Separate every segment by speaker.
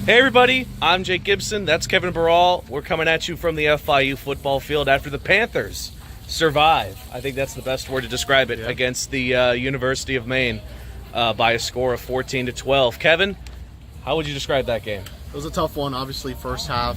Speaker 1: Hey everybody, I'm Jake Gibson, that's Kevin Barral. We're coming at you from the FIU football field after the Panthers survive. I think that's the best word to describe it, against the University of Maine by a score of 14-12. Kevin, how would you describe that game?
Speaker 2: It was a tough one. Obviously, first half,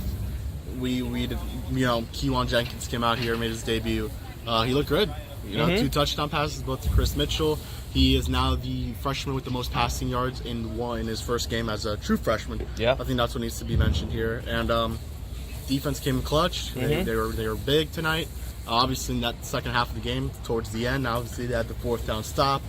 Speaker 2: Kewan Jenkins came out here, made his debut. He looked good. 2 touchdown passes, both to Chris Mitchell. He is now the freshman with the most passing yards in his first game as a true freshman.
Speaker 1: Yeah,
Speaker 2: I think that's what needs to be mentioned here. And defense came in clutch. They were big tonight. Obviously, in that second half of the game, towards the end, obviously they had the 4th down stop.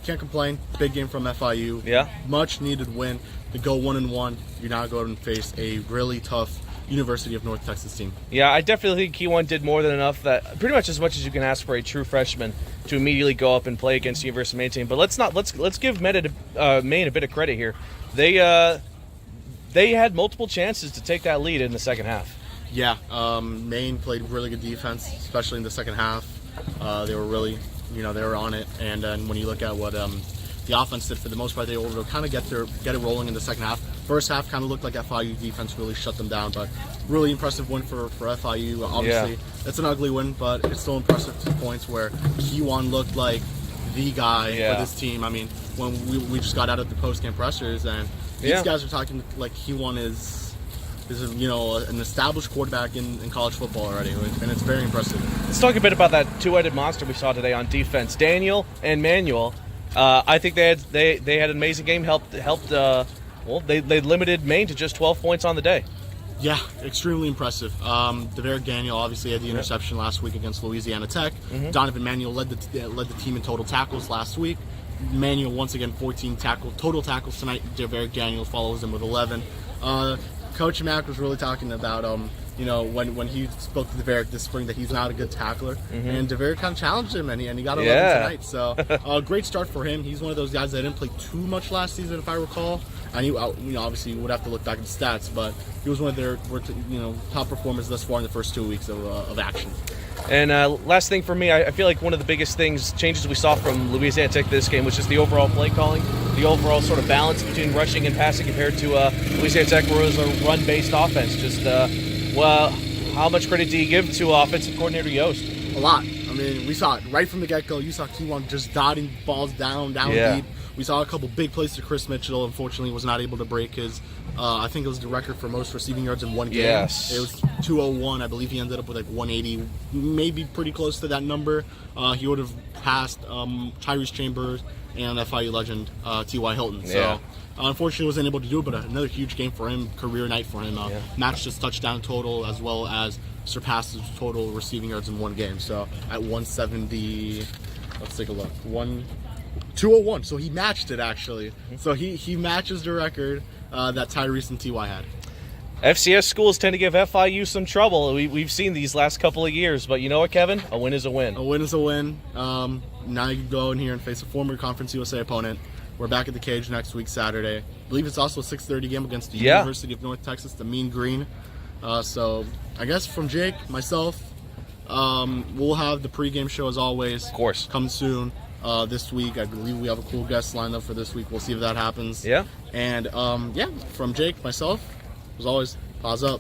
Speaker 2: Can't complain. Big game from FIU.
Speaker 1: Yeah,
Speaker 2: much needed win to go 1-1. You're now going to face a really tough University of North Texas team.
Speaker 1: Yeah, I definitely think Kewan did more than enough. That pretty much as much as you can ask for a true freshman to immediately go up and play against the University of Maine team. But let's give Maine a bit of credit here. They had multiple chances to take that lead in the second half.
Speaker 2: Yeah, Maine played really good defense, especially in the second half. They were really, they were on it. And then when you look at what the offense did, for the most part, they were able to kind of get it rolling in the second half. First half kind of looked like FIU defense really shut them down, but really impressive win for FIU. Obviously, it's an ugly win, but it's still impressive to points where Kewan looked like the guy for this team. I mean, when we just got out of the post-game pressers, and these guys are talking like Kewan is an established quarterback in college football already, and it's very impressive.
Speaker 1: Let's talk a bit about that two-headed monster we saw today on defense, Daniel and Manuel. I think they had an amazing game. They limited Maine to just 12 points on the day.
Speaker 2: Yeah, extremely impressive. Deverick Daniel obviously had the interception last week against Louisiana Tech. Donovan Manuel led the team in total tackles last week. Manuel once again 14 total tackles tonight. Deverick Daniel follows him with 11. Coach Mack was really talking about when he spoke to Deverick this spring that he's not a good tackler, and Deverick kind of challenged him, and he got 11 tonight. So great start for him. He's one of those guys that didn't play too much last season, if I recall. And obviously you would have to look back at the stats, but he was one of their top performers thus far in the first 2 weeks of action.
Speaker 1: And last thing for me, I feel like one of the biggest changes we saw from Louisiana Tech this game was just the overall play calling, the overall sort of balance between rushing and passing compared to Louisiana Tech, where it was a run-based offense. Just how much credit do you give to offensive coordinator Yost?
Speaker 2: A lot. I mean, we saw it right from the get-go. You saw Kewan just dotting balls down deep. We saw a couple big plays to Chris Mitchell. Unfortunately, was not able to break his. I think it was the record for most receiving yards in one game.
Speaker 1: Yes.
Speaker 2: It was 201. I believe he ended up with like 180, maybe pretty close to that number. He would have passed Tyrese Chambers and FIU legend T.Y. Hilton. So unfortunately, wasn't able to do it. But another huge game for him, career night for him. Matched his touchdown total as well as surpassed his total receiving yards in one game. So at 170, let's take a look. 201, so he matched it actually. So he matches the record that Tyrese and T.Y. had.
Speaker 1: FCS schools tend to give FIU some trouble. We've seen these last couple of years, but you know what, Kevin? A win is a win.
Speaker 2: A win is a win. Now you can go in here and face a former Conference USA opponent. We're back at the cage next week, Saturday. I believe it's also a 6:30 game against the University of North Texas, the Mean Green. So I guess from Jake, myself, we'll have the pregame show as always.
Speaker 1: Of course.
Speaker 2: Come soon. This week, I believe we have a cool guest lined up for this week. We'll see if that happens.
Speaker 1: Yeah.
Speaker 2: And from Jake, myself, as always, Paws up.